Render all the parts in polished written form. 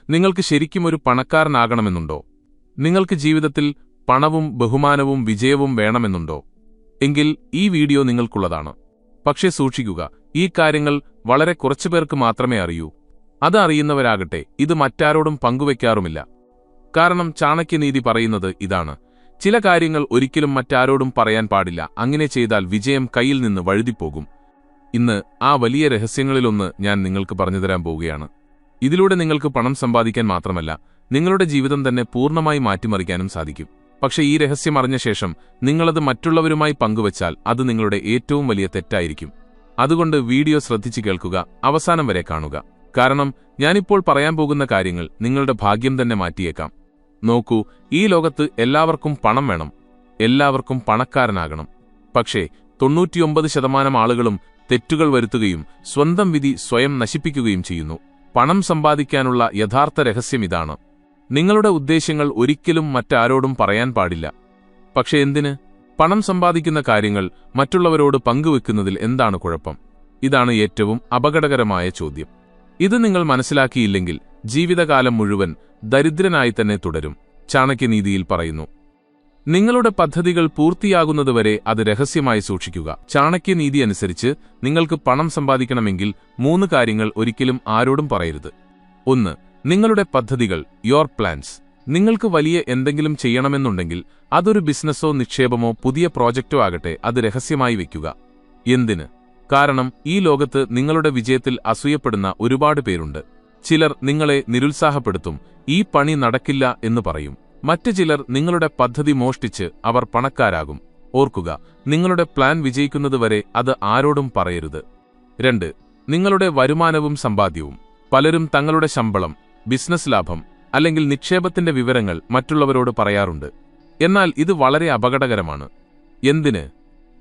നിങ്ങൾക്ക് ശരിക്കും ഒരു പണക്കാരനാകണമെന്നുണ്ടോ? നിങ്ങൾക്ക് ജീവിതത്തിൽ പണവും ബഹുമാനവും വിജയവും വേണമെന്നുണ്ടോ? എങ്കിൽ ഈ വീഡിയോ നിങ്ങൾക്കുള്ളതാണ്. പക്ഷേ സൂക്ഷിക്കുക, ഈ കാര്യങ്ങൾ വളരെ കുറച്ചുപേർക്ക് മാത്രമേ അറിയൂ. അത് അറിയുന്നവരാകട്ടെ ഇത് മറ്റാരോടും പങ്കുവയ്ക്കാറുമില്ല. കാരണം ചാണക്യനീതി പറയുന്നത് ഇതാണ്: ചില കാര്യങ്ങൾ ഒരിക്കലും മറ്റാരോടും പറയാൻ പാടില്ല. അങ്ങനെ ചെയ്താൽ വിജയം കയ്യിൽ നിന്ന് വഴുതിപ്പോകും. ഇന്ന് ആ വലിയ രഹസ്യങ്ങളിലൊന്ന് ഞാൻ നിങ്ങൾക്ക് പറഞ്ഞുതരാൻ പോവുകയാണ്. ഇതിലൂടെ നിങ്ങൾക്ക് പണം സമ്പാദിക്കാൻ മാത്രമല്ല, നിങ്ങളുടെ ജീവിതം തന്നെ പൂർണ്ണമായി മാറ്റിമറിക്കാനും സാധിക്കും. പക്ഷേ ഈ രഹസ്യം അറിഞ്ഞ ശേഷം നിങ്ങളത് മറ്റുള്ളവരുമായി പങ്കുവച്ചാൽ അത് നിങ്ങളുടെ ഏറ്റവും വലിയ തെറ്റായിരിക്കും. അതുകൊണ്ട് വീഡിയോ ശ്രദ്ധിച്ചു കേൾക്കുക, അവസാനം വരെ കാണുക. കാരണം ഞാനിപ്പോൾ പറയാൻ പോകുന്ന കാര്യങ്ങൾ നിങ്ങളുടെ ഭാഗ്യം തന്നെ മാറ്റിയേക്കാം. നോക്കൂ, ഈ ലോകത്ത് എല്ലാവർക്കും പണം വേണം, എല്ലാവർക്കും പണക്കാരനാകണം. പക്ഷേ 99% ആളുകളും തെറ്റുകൾ വരുത്തുകയും സ്വന്തം വിധി സ്വയം നശിപ്പിക്കുകയും ചെയ്യുന്നു. പണം സമ്പാദിക്കാനുള്ള യഥാർത്ഥ രഹസ്യം ഇതാണ്: നിങ്ങളുടെ ഉദ്ദേശ്യങ്ങൾ ഒരിക്കലും മറ്റാരോടും പറയാൻ പാടില്ല. പക്ഷേ എന്തിന്? പണം സമ്പാദിക്കുന്ന കാര്യങ്ങൾ മറ്റുള്ളവരോട് പങ്കുവെക്കുന്നതിൽ എന്താണ് കുഴപ്പം? ഇതാണ് ഏറ്റവും അപകടകരമായ ചോദ്യം. ഇത് നിങ്ങൾ മനസ്സിലാക്കിയില്ലെങ്കിൽ ജീവിതകാലം മുഴുവൻ ദരിദ്രനായി തന്നെ തുടരും. ചാണക്യനീതിയിൽ പറയുന്നു, നിങ്ങളുടെ പദ്ധതികൾ പൂർത്തിയാകുന്നതുവരെ അത് രഹസ്യമായി സൂക്ഷിക്കുക. ചാണക്യനീതി അനുസരിച്ച് നിങ്ങൾക്ക് പണം സമ്പാദിക്കണമെങ്കിൽ 3 കാര്യങ്ങൾ ഒരിക്കലും ആരോടും പറയരുത്. 1. നിങ്ങളുടെ പദ്ധതികൾ, യോർ പ്ലാൻസ്. നിങ്ങൾക്ക് വലിയ എന്തെങ്കിലും ചെയ്യണമെന്നുണ്ടെങ്കിൽ, അതൊരു ബിസിനസ്സോ നിക്ഷേപമോ പുതിയ പ്രോജക്റ്റോ ആകട്ടെ, അത് രഹസ്യമായി വയ്ക്കുക. എന്തിന്? കാരണം ഈ ലോകത്ത് നിങ്ങളുടെ വിജയത്തിൽ അസൂയപ്പെടുന്ന ഒരുപാട് പേരുണ്ട്. ചിലർ നിങ്ങളെ നിരുത്സാഹപ്പെടുത്തും, ഈ പണി നടക്കില്ല എന്ന് പറയും. മറ്റു ചിലർ നിങ്ങളുടെ പദ്ധതി മോഷ്ടിച്ച് അവർ പണക്കാരാകും. ഓർക്കുക, നിങ്ങളുടെ പ്ലാൻ വിജയിക്കുന്നതുവരെ അത് ആരോടും പറയരുത്. 2. നിങ്ങളുടെ വരുമാനവും സമ്പാദ്യവും. പലരും തങ്ങളുടെ ശമ്പളം, ബിസിനസ് ലാഭം അല്ലെങ്കിൽ നിക്ഷേപത്തിന്റെ വിവരങ്ങൾ മറ്റുള്ളവരോട് പറയാറുണ്ട്. എന്നാൽ ഇത് വളരെ അപകടകരമാണ്. എന്തിന്?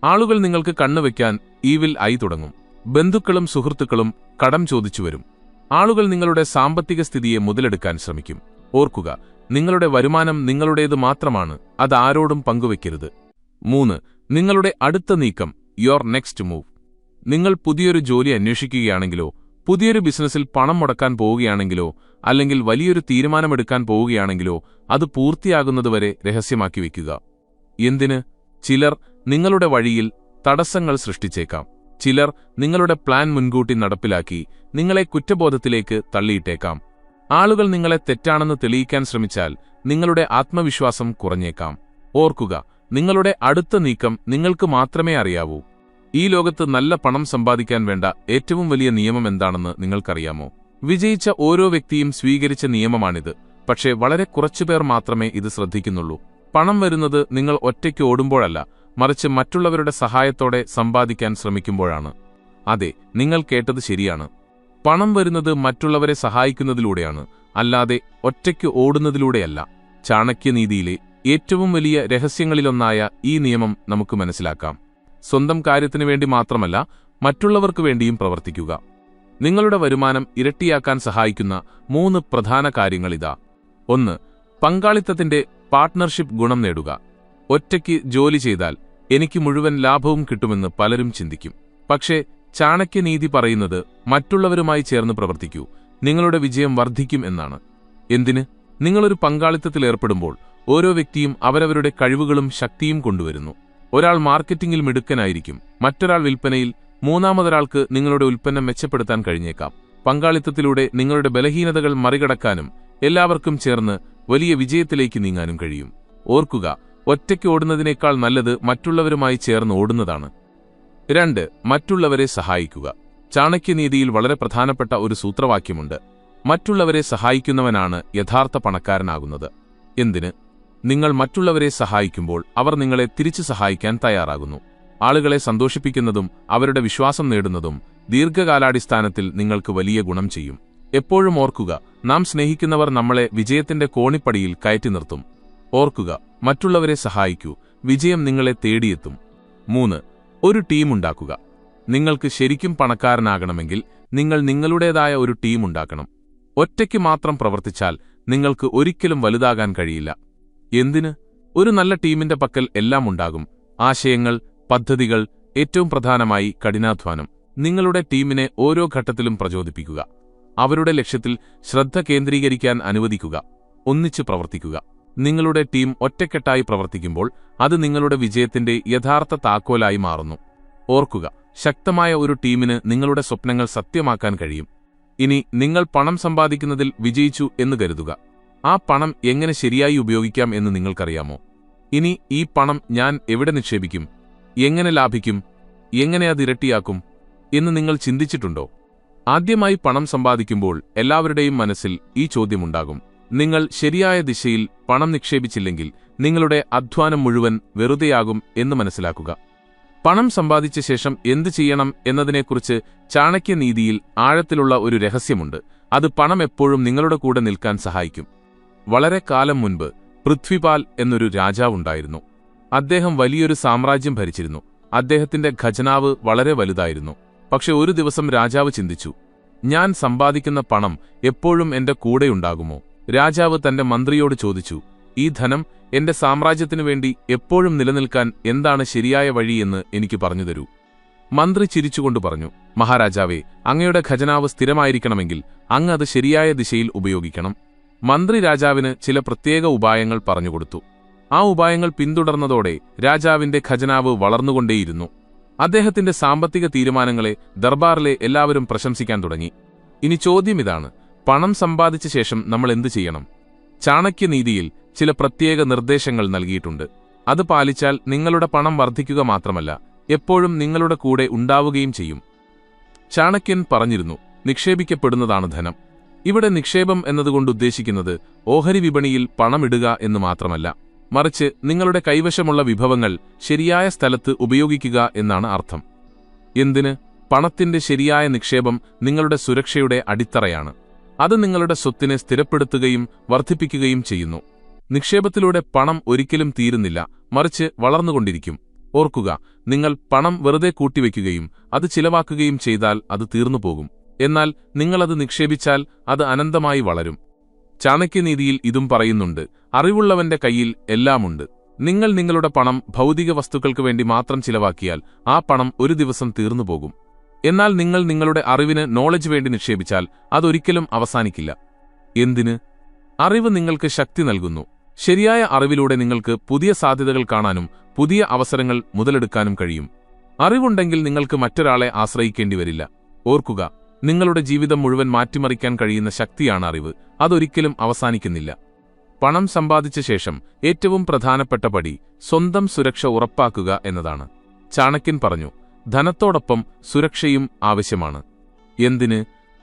ആളുകൾ നിങ്ങൾക്ക് കണ്ണുവെക്കാൻ ഈവിൽ ആയി തുടങ്ങും. ബന്ധുക്കളും സുഹൃത്തുക്കളും കടം ചോദിച്ചു വരും. ആളുകൾ നിങ്ങളുടെ സാമ്പത്തിക സ്ഥിതിയെ മുതലെടുക്കാൻ ശ്രമിക്കും. ഓർക്കുക, നിങ്ങളുടെ വരുമാനം നിങ്ങളുടേത് മാത്രമാണ്, അത് ആരോടും പങ്കുവെക്കരുത്. 3. നിങ്ങളുടെ അടുത്ത നീക്കം, യോർ നെക്സ്റ്റ് മൂവ്. നിങ്ങൾ പുതിയൊരു ജോലി അന്വേഷിക്കുകയാണെങ്കിലോ, പുതിയൊരു ബിസിനസ്സിൽ പണം മുടക്കാൻ പോവുകയാണെങ്കിലോ, അല്ലെങ്കിൽ വലിയൊരു തീരുമാനമെടുക്കാൻ പോവുകയാണെങ്കിലോ, അത് പൂർത്തിയാകുന്നതുവരെ രഹസ്യമാക്കി വയ്ക്കുക. എന്തിന്? ചിലർ നിങ്ങളുടെ വഴിയിൽ തടസ്സങ്ങൾ സൃഷ്ടിച്ചേക്കാം. ചിലർ നിങ്ങളുടെ പ്ലാൻ മുൻകൂട്ടി നടപ്പിലാക്കി നിങ്ങളെ കുറ്റബോധത്തിലേക്ക് തള്ളിയിട്ടേക്കാം. ആളുകൾ നിങ്ങളെ തെറ്റാണെന്ന് തെളിയിക്കാൻ ശ്രമിച്ചാൽ നിങ്ങളുടെ ആത്മവിശ്വാസം കുറഞ്ഞേക്കാം. ഓർക്കുക, നിങ്ങളുടെ അടുത്ത നീക്കം നിങ്ങൾക്ക് മാത്രമേ അറിയാവൂ. ഈ ലോകത്ത് നല്ല പണം സമ്പാദിക്കാൻ വേണ്ട ഏറ്റവും വലിയ നിയമം എന്താണെന്ന് നിങ്ങൾക്കറിയാമോ? വിജയിച്ച ഓരോ വ്യക്തിയും സ്വീകരിച്ച നിയമമാണിത്. പക്ഷേ വളരെ കുറച്ചുപേർ മാത്രമേ ഇത് ശ്രദ്ധിക്കുന്നുള്ളൂ. പണം വരുന്നത് നിങ്ങൾ ഒറ്റയ്ക്ക് ഓടുമ്പോഴല്ല, മറിച്ച് മറ്റുള്ളവരുടെ സഹായത്തോടെ സമ്പാദിക്കാൻ ശ്രമിക്കുമ്പോഴാണ്. അതെ, നിങ്ങൾ കേട്ടത് ശരിയാണ്. പണം വരുന്നത് മറ്റുള്ളവരെ സഹായിക്കുന്നതിലൂടെയാണ്, അല്ലാതെ ഒറ്റയ്ക്ക് ഓടുന്നതിലൂടെയല്ല. ചാണക്യനീതിയിലെ ഏറ്റവും വലിയ രഹസ്യങ്ങളിലൊന്നായ ഈ നിയമം നമുക്ക് മനസ്സിലാക്കാം. സ്വന്തം കാര്യത്തിനു വേണ്ടി മാത്രമല്ല, മറ്റുള്ളവർക്കു വേണ്ടിയും പ്രവർത്തിക്കുക. നിങ്ങളുടെ വരുമാനം ഇരട്ടിയാക്കാൻ സഹായിക്കുന്ന 3 പ്രധാന കാര്യങ്ങളിതാ. 1. പങ്കാളിത്തത്തിന്റെ പാർട്ട്ണർഷിപ്പ് ഗുണം നേടുക. ഒറ്റയ്ക്ക് ജോലി ചെയ്താൽ എനിക്ക് മുഴുവൻ ലാഭവും കിട്ടുമെന്ന് പലരും ചിന്തിക്കും. പക്ഷേ ചാണക്യനീതി പറയുന്നത് മറ്റുള്ളവരുമായി ചേർന്ന് പ്രവർത്തിക്കൂ, നിങ്ങളുടെ വിജയം വർദ്ധിക്കും എന്നാണ്. എന്തിന്? നിങ്ങളൊരു പങ്കാളിത്തത്തിൽ ഏർപ്പെടുമ്പോൾ ഓരോ വ്യക്തിയും അവരവരുടെ കഴിവുകളും ശക്തിയും കൊണ്ടുവരുന്നു. ഒരാൾ മാർക്കറ്റിംഗിൽ മിടുക്കനായിരിക്കും, മറ്റൊരാൾ വിൽപ്പനയിൽ, മൂന്നാമതൊരാൾക്ക് നിങ്ങളുടെ ഉൽപ്പന്നം മെച്ചപ്പെടുത്താൻ കഴിഞ്ഞേക്കാം. പങ്കാളിത്തത്തിലൂടെ നിങ്ങളുടെ ബലഹീനതകൾ മറികടക്കാനും എല്ലാവർക്കും ചേർന്ന് വലിയ വിജയത്തിലേക്ക് നീങ്ങാനും കഴിയും. ഓർക്കുക, ഒറ്റയ്ക്ക് ഓടുന്നതിനേക്കാൾ നല്ലത് മറ്റുള്ളവരുമായി ചേർന്ന് ഓടുന്നതാണ്. 2. മറ്റുള്ളവരെ സഹായിക്കുക. ചാണക്യനീതിയിൽ വളരെ പ്രധാനപ്പെട്ട ഒരു സൂത്രവാക്യമുണ്ട്: മറ്റുള്ളവരെ സഹായിക്കുന്നവനാണ് യഥാർത്ഥ പണക്കാരനാകുന്നത്. എന്തിന്? നിങ്ങൾ മറ്റുള്ളവരെ സഹായിക്കുമ്പോൾ അവർ നിങ്ങളെ തിരിച്ചു സഹായിക്കാൻ തയ്യാറാകുന്നു. ആളുകളെ സന്തോഷിപ്പിക്കുന്നതും അവരുടെ വിശ്വാസം നേടുന്നതും ദീർഘകാലാടിസ്ഥാനത്തിൽ നിങ്ങൾക്ക് വലിയ ഗുണം ചെയ്യും. എപ്പോഴും ഓർക്കുക, നാം സ്നേഹിക്കുന്നവർ നമ്മളെ വിജയത്തിന്റെ കോണിപ്പടിയിൽ കയറ്റി നിർത്തും. ഓർക്കുക, മറ്റുള്ളവരെ സഹായിക്കൂ, വിജയം നിങ്ങളെ തേടിയെത്തും. 3. ഒരു ടീമുണ്ടാക്കുക. നിങ്ങൾക്ക് ശരിക്കും പണക്കാരനാകണമെങ്കിൽ നിങ്ങൾ നിങ്ങളുടേതായ ഒരു ടീമുണ്ടാക്കണം. ഒറ്റയ്ക്ക് മാത്രം പ്രവർത്തിച്ചാൽ നിങ്ങൾക്ക് ഒരിക്കലും വലുതാകാൻ കഴിയില്ല. എന്തിന്? ഒരു നല്ല ടീമിന്റെ പക്കൽ എല്ലാം ഉണ്ടാകും: ആശയങ്ങൾ, പദ്ധതികൾ, ഏറ്റവും പ്രധാനമായി കഠിനാധ്വാനം. നിങ്ങളുടെ ടീമിനെ ഓരോ ഘട്ടത്തിലും പ്രചോദിപ്പിക്കുക. അവരുടെ ലക്ഷ്യത്തിൽ ശ്രദ്ധ കേന്ദ്രീകരിക്കാൻ അനുവദിക്കുക. ഒന്നിച്ചു പ്രവർത്തിക്കുക. നിങ്ങളുടെ ടീം ഒറ്റക്കെട്ടായി പ്രവർത്തിക്കുമ്പോൾ അത് നിങ്ങളുടെ വിജയത്തിന്റെ യഥാർത്ഥ താക്കോലായി മാറുന്നു. ഓർക്കുക, ശക്തമായ ഒരു ടീമിന് നിങ്ങളുടെ സ്വപ്നങ്ങൾ സത്യമാക്കാൻ കഴിയും. ഇനി നിങ്ങൾ പണം സമ്പാദിക്കുന്നതിൽ വിജയിച്ചു എന്ന് കരുതുക. ആ പണം എങ്ങനെ ശരിയായി ഉപയോഗിക്കാം എന്ന് നിങ്ങൾക്കറിയാമോ? ഇനി ഈ പണം ഞാൻ എവിടെ നിക്ഷേപിക്കും, എങ്ങനെ ലാഭിക്കും, എങ്ങനെ അത് ഇരട്ടിയാക്കും എന്ന് നിങ്ങൾ ചിന്തിച്ചിട്ടുണ്ടോ? ആദ്യമായി പണം സമ്പാദിക്കുമ്പോൾ എല്ലാവരുടെയും മനസ്സിൽ ഈ ചോദ്യമുണ്ടാകും. നിങ്ങൾ ശരിയായ ദിശയിൽ പണം നിക്ഷേപിച്ചില്ലെങ്കിൽ നിങ്ങളുടെ അധ്വാനം മുഴുവൻ വെറുതെയാകും എന്ന് മനസ്സിലാക്കുക. പണം സമ്പാദിച്ച ശേഷം എന്തു ചെയ്യണം എന്നതിനെക്കുറിച്ച് ചാണക്യനീതിയിൽ ആഴത്തിലുള്ള ഒരു രഹസ്യമുണ്ട്. അത് പണം എപ്പോഴും നിങ്ങളുടെ കൂടെ നിൽക്കാൻ സഹായിക്കും. വളരെ കാലം മുൻപ് പൃഥ്വിപാൽ എന്നൊരു രാജാവുണ്ടായിരുന്നു. അദ്ദേഹം വലിയൊരു സാമ്രാജ്യം ഭരിച്ചിരുന്നു. അദ്ദേഹത്തിന്റെ ഖജനാവ് വളരെ വലുതായിരുന്നു. പക്ഷെ ഒരു ദിവസം രാജാവ് ചിന്തിച്ചു, ഞാൻ സമ്പാദിക്കുന്ന പണം എപ്പോഴും എന്റെ കൂടെയുണ്ടാകുമോ? രാജാവ് തന്റെ മന്ത്രിയോട് ചോദിച്ചു, ഈ ധനം എന്റെ സാമ്രാജ്യത്തിനു വേണ്ടി എപ്പോഴും നിലനിൽക്കാൻ എന്താണ് ശരിയായ വഴിയെന്ന് എനിക്ക് പറഞ്ഞുതരൂ. മന്ത്രി ചിരിച്ചുകൊണ്ട് പറഞ്ഞു, മഹാരാജാവേ, അങ്ങയുടെ ഖജനാവ് സ്ഥിരമായിരിക്കണമെങ്കിൽ അങ്ങ് അത് ശരിയായ ദിശയിൽ ഉപയോഗിക്കണം. മന്ത്രി രാജാവിന് ചില പ്രത്യേക ഉപായങ്ങൾ പറഞ്ഞുകൊടുത്തു. ആ ഉപായങ്ങൾ പിന്തുടർന്നതോടെ രാജാവിന്റെ ഖജനാവ് വളർന്നുകൊണ്ടേയിരുന്നു. അദ്ദേഹത്തിന്റെ സാമ്പത്തിക തീരുമാനങ്ങളെ ദർബാറിലെ എല്ലാവരും പ്രശംസിക്കാൻ തുടങ്ങി. ഇനി ചോദ്യമിതാണ്, പണം സമ്പാദിച്ച ശേഷം നമ്മൾ എന്തു ചെയ്യണം? ചാണക്യനീതിയിൽ ചില പ്രത്യേക നിർദ്ദേശങ്ങൾ നൽകിയിട്ടുണ്ട്. അത് പാലിച്ചാൽ നിങ്ങളുടെ പണം വർദ്ധിക്കുക മാത്രമല്ല, എപ്പോഴും നിങ്ങളുടെ കൂടെ ഉണ്ടാവുകയും ചെയ്യും. ചാണക്യൻ പറഞ്ഞിരുന്നു, നിക്ഷേപിക്കപ്പെടുന്നതാണ് ധനം. ഇവിടെ നിക്ഷേപം എന്നതുകൊണ്ട് ഉദ്ദേശിക്കുന്നത് ഓഹരി വിപണിയിൽ പണമിടുക എന്ന് മാത്രമല്ല, മറിച്ച് നിങ്ങളുടെ കൈവശമുള്ള വിഭവങ്ങൾ ശരിയായ സ്ഥലത്ത് ഉപയോഗിക്കുക എന്നാണ് അർത്ഥം. എന്തിന്? പണത്തിന്റെ ശരിയായ നിക്ഷേപം നിങ്ങളുടെ സുരക്ഷയുടെ അടിത്തറയാണ്. അത് നിങ്ങളുടെ സ്വത്തിനെ സ്ഥിരപ്പെടുത്തുകയും വർദ്ധിപ്പിക്കുകയും ചെയ്യുന്നു. നിക്ഷേപത്തിലൂടെ പണം ഒരിക്കലും തീരുന്നില്ല, മറിച്ച് വളർന്നുകൊണ്ടിരിക്കും. ഓർക്കുക, നിങ്ങൾ പണം വെറുതെ കൂട്ടിവെക്കുകയും അത് ചിലവാക്കുകയും ചെയ്താൽ അത് തീർന്നുപോകും. എന്നാൽ നിങ്ങളത് നിക്ഷേപിച്ചാൽ അത് അനന്തമായി വളരും. ചാണക്യനീതിയിൽ ഇതും പറയുന്നുണ്ട്, അറിവുള്ളവന്റെ കയ്യിൽ എല്ലാമുണ്ട്. നിങ്ങൾ നിങ്ങളുടെ പണം ഭൗതിക വസ്തുക്കൾക്ക് വേണ്ടി മാത്രം ചിലവാക്കിയാൽ ആ പണം ഒരു ദിവസം തീർന്നുപോകും. എന്നാൽ നിങ്ങൾ നിങ്ങളുടെ അറിവിന് നോളജ് വേണ്ടി നിക്ഷേപിച്ചാൽ അതൊരിക്കലും അവസാനിക്കില്ല. എന്തിന്? അറിവ് നിങ്ങൾക്ക് ശക്തി നൽകുന്നു. ശരിയായ അറിവിലൂടെ നിങ്ങൾക്ക് പുതിയ സാധ്യതകൾ കാണാനും പുതിയ അവസരങ്ങൾ മുതലെടുക്കാനും കഴിയും. അറിവുണ്ടെങ്കിൽ നിങ്ങൾക്ക് മറ്റൊരാളെ ആശ്രയിക്കേണ്ടി വരില്ല. ഓർക്കുക, നിങ്ങളുടെ ജീവിതം മുഴുവൻ മാറ്റിമറിക്കാൻ കഴിയുന്ന ശക്തിയാണ് അറിവ്. അതൊരിക്കലും അവസാനിക്കുന്നില്ല. പണം സമ്പാദിച്ച ശേഷം ഏറ്റവും പ്രധാനപ്പെട്ട പടി സ്വന്തം സുരക്ഷ ഉറപ്പാക്കുക എന്നതാണ്. ചാണക്യൻ പറഞ്ഞു, ധനത്തോടൊപ്പം സുരക്ഷയും ആവശ്യമാണ്. എന്തിന്?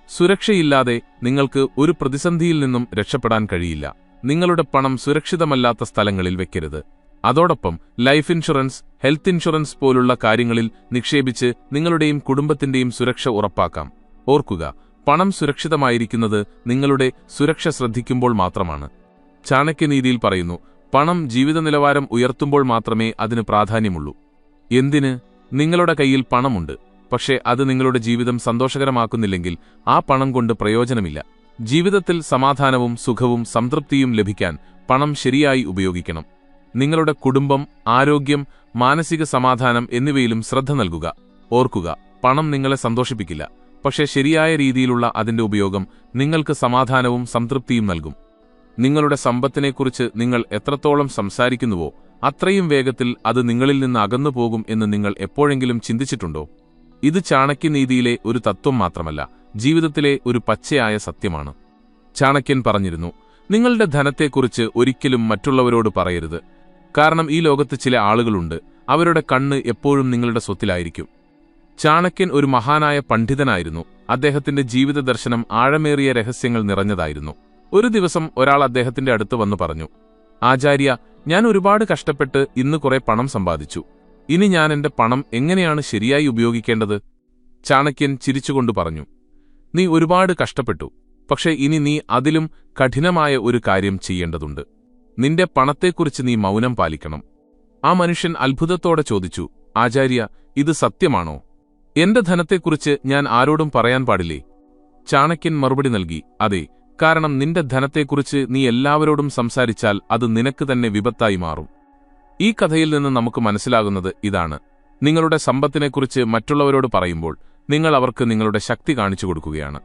സുരക്ഷയില്ലാതെ നിങ്ങൾക്ക് ഒരു പ്രതിസന്ധിയിൽ നിന്നും രക്ഷപ്പെടാൻ കഴിയില്ല. നിങ്ങളുടെ പണം സുരക്ഷിതമല്ലാത്ത സ്ഥലങ്ങളിൽ വെക്കരുത്. അതോടൊപ്പം ലൈഫ് ഇൻഷുറൻസ്, ഹെൽത്ത് ഇൻഷുറൻസ് പോലുള്ള കാര്യങ്ങളിൽ നിക്ഷേപിച്ച് നിങ്ങളുടെയും കുടുംബത്തിന്റെയും സുരക്ഷ ഉറപ്പാക്കാം. ഓർക്കുക, പണം സുരക്ഷിതമായിരിക്കുന്നത് നിങ്ങളുടെ സുരക്ഷ ശ്രദ്ധിക്കുമ്പോൾ മാത്രമാണ്. ചാണക്യനീതിയിൽ പറയുന്നു, പണം ജീവിത നിലവാരം ഉയർത്തുമ്പോൾ മാത്രമേ അതിന് പ്രാധാന്യമുള്ളൂ. എന്തിന്? നിങ്ങളുടെ കയ്യിൽ പണമുണ്ട്, പക്ഷേ അത് നിങ്ങളുടെ ജീവിതം സന്തോഷകരമാക്കുന്നില്ലെങ്കിൽ ആ പണം കൊണ്ട് പ്രയോജനമില്ല. ജീവിതത്തിൽ സമാധാനവും സുഖവും സംതൃപ്തിയും ലഭിക്കാൻ പണം ശരിയായി ഉപയോഗിക്കണം. നിങ്ങളുടെ കുടുംബം, ആരോഗ്യം, മാനസിക സമാധാനം എന്നിവയിലും ശ്രദ്ധ നൽകുക. ഓർക്കുക, പണം നിങ്ങളെ സന്തോഷിപ്പിക്കില്ല, പക്ഷേ ശരിയായ രീതിയിലുള്ള അതിന്റെ ഉപയോഗം നിങ്ങൾക്ക് സമാധാനവും സംതൃപ്തിയും നൽകും. നിങ്ങളുടെ സമ്പത്തിനെക്കുറിച്ച് നിങ്ങൾ എത്രത്തോളം സംസാരിക്കുന്നുവോ അത്രയും വേഗത്തിൽ അത് നിങ്ങളിൽ നിന്ന് അകന്നുപോകും എന്ന് നിങ്ങൾ എപ്പോഴെങ്കിലും ചിന്തിച്ചിട്ടുണ്ടോ? ഇത് ചാണക്യനീതിയിലെ ഒരു തത്വം മാത്രമല്ല, ജീവിതത്തിലെ ഒരു പച്ചയായ സത്യമാണ്. ചാണക്യൻ പറഞ്ഞിരുന്നു, നിങ്ങളുടെ ധനത്തെക്കുറിച്ച് ഒരിക്കലും മറ്റുള്ളവരോട് പറയരുത്. കാരണം ഈ ലോകത്ത് ചില ആളുകളുണ്ട്, അവരുടെ കണ്ണ് എപ്പോഴും നിങ്ങളുടെ സ്വത്തിലായിരിക്കും. ചാണക്യൻ ഒരു മഹാനായ പണ്ഡിതനായിരുന്നു. അദ്ദേഹത്തിന്റെ ജീവിത ദർശനം ആഴമേറിയ രഹസ്യങ്ങൾ നിറഞ്ഞതായിരുന്നു. ഒരു ദിവസം ഒരാൾ അദ്ദേഹത്തിന്റെ അടുത്ത് വന്നു പറഞ്ഞു, ആചാര്യ, ഞാൻ ഒരുപാട് കഷ്ടപ്പെട്ട് ഇന്ന് കുറെ പണം സമ്പാദിച്ചു. ഇനി ഞാൻ എന്റെ പണം എങ്ങനെയാണ് ശരിയായി ഉപയോഗിക്കേണ്ടത്? ചാണക്യൻ ചിരിച്ചുകൊണ്ട് പറഞ്ഞു, നീ ഒരുപാട് കഷ്ടപ്പെട്ടു, പക്ഷേ ഇനി നീ അതിലും കഠിനമായ ഒരു കാര്യം ചെയ്യേണ്ടതുണ്ട്. നിന്റെ പണത്തെക്കുറിച്ച് നീ മൗനം പാലിക്കണം. ആ മനുഷ്യൻ അത്ഭുതത്തോടെ ചോദിച്ചു, ആചാര്യ, ഇത് സത്യമാണോ? എന്റെ ധനത്തെക്കുറിച്ച് ഞാൻ ആരോടും പറയാൻ പാടില്ലേ? ചാണക്യൻ മറുപടി നൽകി, അതെ, കാരണം നിന്റെ ധനത്തെക്കുറിച്ച് നീ എല്ലാവരോടും സംസാരിച്ചാൽ അത് നിനക്ക് തന്നെ വിപത്തായി മാറും. ഈ കഥയിൽ നിന്ന് നമുക്ക് മനസ്സിലാകുന്നത് ഇതാണ്: നിങ്ങളുടെ സമ്പത്തിനെക്കുറിച്ച് മറ്റുള്ളവരോട് പറയുമ്പോൾ നിങ്ങൾ അവർക്ക് നിങ്ങളുടെ ശക്തി കാണിച്ചു കൊടുക്കുകയാണ്.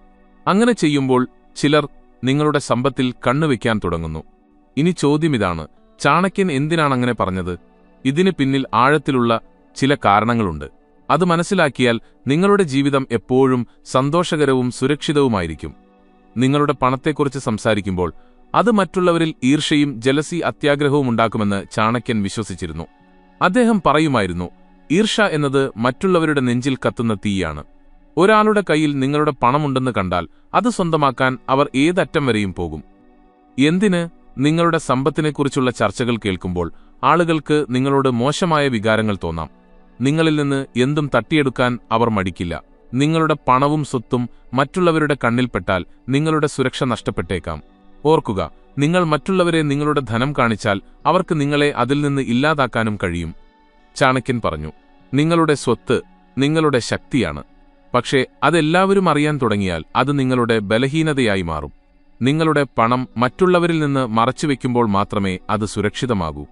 അങ്ങനെ ചെയ്യുമ്പോൾ ചിലർ നിങ്ങളുടെ സമ്പത്തിൽ കണ്ണുവെക്കാൻ തുടങ്ങുന്നു. ഇനി ചോദ്യമിതാണ്, ചാണക്യൻ എന്തിനാണങ്ങനെ പറഞ്ഞത്? ഇതിന് പിന്നിൽ ആഴത്തിലുള്ള ചില കാരണങ്ങളുണ്ട്. അത് മനസ്സിലാക്കിയാൽ നിങ്ങളുടെ ജീവിതം എപ്പോഴും സന്തോഷകരവും സുരക്ഷിതവുമായിരിക്കും. നിങ്ങളുടെ പണത്തെക്കുറിച്ച് സംസാരിക്കുമ്പോൾ അത് മറ്റുള്ളവരിൽ ഈർഷ്യയും ജലസി അത്യാഗ്രഹവും ഉണ്ടാക്കുമെന്ന് ചാണക്യൻ വിശ്വസിച്ചിരുന്നു. അദ്ദേഹം പറയുമായിരുന്നു, ഈർഷ്യ എന്നത് മറ്റുള്ളവരുടെ നെഞ്ചിൽ കത്തുന്ന തീയാണ്. ഒരാളുടെ കയ്യിൽ നിങ്ങളുടെ പണമുണ്ടെന്ന് കണ്ടാൽ അത് സ്വന്തമാക്കാൻ അവർ ഏതറ്റം വരെയും പോകും. എന്തിന്? നിങ്ങളുടെ സമ്പത്തിനെക്കുറിച്ചുള്ള ചർച്ചകൾ കേൾക്കുമ്പോൾ ആളുകൾക്ക് നിങ്ങളോട് മോശമായ വികാരങ്ങൾ തോന്നാം. നിങ്ങളിൽ നിന്ന് എന്തും തട്ടിയെടുക്കാൻ അവർ മടിക്കില്ല. നിങ്ങളുടെ പണവും സ്വത്തും മറ്റുള്ളവരുടെ കണ്ണിൽപ്പെട്ടാൽ നിങ്ങളുടെ സുരക്ഷ നഷ്ടപ്പെട്ടേക്കാം. ഓർക്കുക, നിങ്ങൾ മറ്റുള്ളവരെ നിങ്ങളുടെ ധനം കാണിച്ചാൽ അവർക്ക് നിങ്ങളെ അതിൽ നിന്ന് ഇല്ലാതാക്കാനും കഴിയും. ചാണക്യൻ പറഞ്ഞു, നിങ്ങളുടെ സ്വത്ത് നിങ്ങളുടെ ശക്തിയാണ്. പക്ഷേ അതെല്ലാവരും അറിയാൻ തുടങ്ങിയാൽ അത് നിങ്ങളുടെ ബലഹീനതയായി മാറും. നിങ്ങളുടെ പണം മറ്റുള്ളവരിൽ നിന്ന് മറച്ചുവെക്കുമ്പോൾ മാത്രമേ അത് സുരക്ഷിതമാകൂ.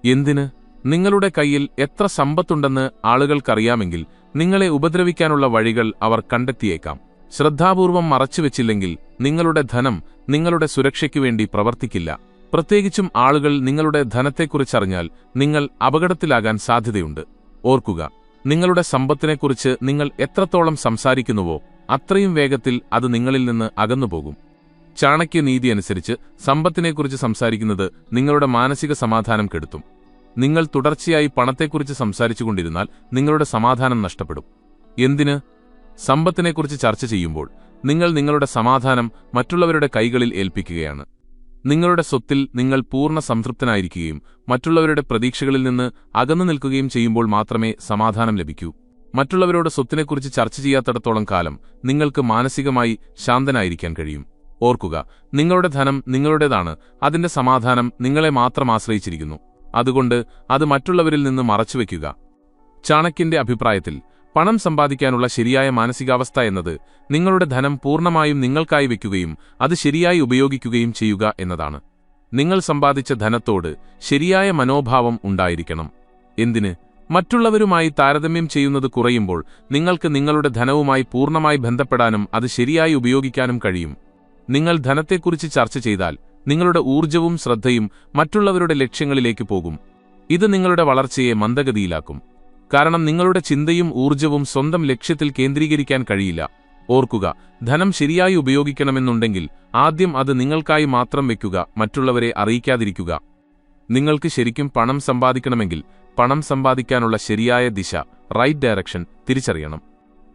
എന്തിന്? നിങ്ങളുടെ കയ്യിൽ എത്ര സമ്പത്തുണ്ടെന്ന് ആളുകൾക്കറിയാമെങ്കിൽ നിങ്ങളെ ഉപദ്രവിക്കാനുള്ള വഴികൾ അവർ കണ്ടെത്തിയേക്കാം. ശ്രദ്ധാപൂർവം മറച്ചുവെച്ചില്ലെങ്കിൽ നിങ്ങളുടെ ധനം നിങ്ങളുടെ സുരക്ഷയ്ക്കു വേണ്ടി പ്രവർത്തിക്കില്ല. പ്രത്യേകിച്ചും ആളുകൾ നിങ്ങളുടെ ധനത്തെക്കുറിച്ചറിഞ്ഞാൽ നിങ്ങൾ അപകടത്തിലാകാൻ സാധ്യതയുണ്ട്. ഓർക്കുക, നിങ്ങളുടെ സമ്പത്തിനെക്കുറിച്ച് നിങ്ങൾ എത്രത്തോളം സംസാരിക്കുന്നുവോ അത്രയും വേഗത്തിൽ അത് നിങ്ങളിൽ നിന്ന് അകന്നുപോകും. ചാണക്യനീതി അനുസരിച്ച് സമ്പത്തിനെക്കുറിച്ച് സംസാരിക്കുന്നത് നിങ്ങളുടെ മാനസിക സമാധാനം കെടുത്തും. നിങ്ങൾ തുടർച്ചയായി പണത്തെക്കുറിച്ച് സംസാരിച്ചുകൊണ്ടിരുന്നാൽ നിങ്ങളുടെ സമാധാനം നഷ്ടപ്പെടും. എന്തിന്? സമ്പത്തിനെക്കുറിച്ച് ചർച്ച ചെയ്യുമ്പോൾ നിങ്ങൾ നിങ്ങളുടെ സമാധാനം മറ്റുള്ളവരുടെ കൈകളിൽ ഏൽപ്പിക്കുകയാണ്. നിങ്ങളുടെ സ്വത്തിൽ നിങ്ങൾ പൂർണ്ണ സംതൃപ്തനായിരിക്കുകയും മറ്റുള്ളവരുടെ പ്രതീക്ഷകളിൽ നിന്ന് അകന്നു നിൽക്കുകയും ചെയ്യുമ്പോൾ മാത്രമേ സമാധാനം ലഭിക്കൂ. മറ്റുള്ളവരോട് സ്വത്തിനെക്കുറിച്ച് ചർച്ച ചെയ്യാത്തിടത്തോളം കാലം നിങ്ങൾക്ക് മാനസികമായി ശാന്തനായിരിക്കാൻ കഴിയും. ഓർക്കുക, നിങ്ങളുടെ ധനം നിങ്ങളുടേതാണ്. അതിന്റെ സമാധാനം നിങ്ങളെ മാത്രം ആശ്രയിച്ചിരിക്കുന്നു. അതുകൊണ്ട് അത് മറ്റുള്ളവരിൽ നിന്ന് മറച്ചുവെക്കുക. ചാണക്യന്റെ അഭിപ്രായത്തിൽ പണം സമ്പാദിക്കാനുള്ള ശരിയായ മാനസികാവസ്ഥ എന്നത് നിങ്ങളുടെ ധനം പൂർണ്ണമായും നിങ്ങൾക്കായി വയ്ക്കുകയും അത് ശരിയായി ഉപയോഗിക്കുകയും ചെയ്യുക എന്നതാണ്. നിങ്ങൾ സമ്പാദിച്ച ധനത്തോട് ശരിയായ മനോഭാവം ഉണ്ടായിരിക്കണം. എന്തിന്? മറ്റുള്ളവരുമായി താരതമ്യം ചെയ്യുന്നത് കുറയുമ്പോൾ നിങ്ങൾക്ക് നിങ്ങളുടെ ധനവുമായി പൂർണ്ണമായി ബന്ധപ്പെടാനും അത് ശരിയായി ഉപയോഗിക്കാനും കഴിയും. നിങ്ങൾ ധനത്തെക്കുറിച്ച് ചർച്ച ചെയ്താൽ നിങ്ങളുടെ ഊർജ്ജവും ശ്രദ്ധയും മറ്റുള്ളവരുടെ ലക്ഷ്യങ്ങളിലേക്ക് പോകും. ഇത് നിങ്ങളുടെ വളർച്ചയെ മന്ദഗതിയിലാക്കും. കാരണം നിങ്ങളുടെ ചിന്തയും ഊർജ്ജവും സ്വന്തം ലക്ഷ്യത്തിൽ കേന്ദ്രീകരിക്കാൻ കഴിയില്ല. ഓർക്കുക, ധനം ശരിയായി ഉപയോഗിക്കണമെന്നുണ്ടെങ്കിൽ ആദ്യം അത് നിങ്ങൾക്കായി മാത്രം വെക്കുക, മറ്റുള്ളവരെ അറിയിക്കാതിരിക്കുക. നിങ്ങൾക്ക് ശരിക്കും പണം സമ്പാദിക്കണമെങ്കിൽ പണം സമ്പാദിക്കാനുള്ള ശരിയായ ദിശ, റൈറ്റ് ഡയറക്ഷൻ തിരിച്ചറിയണം.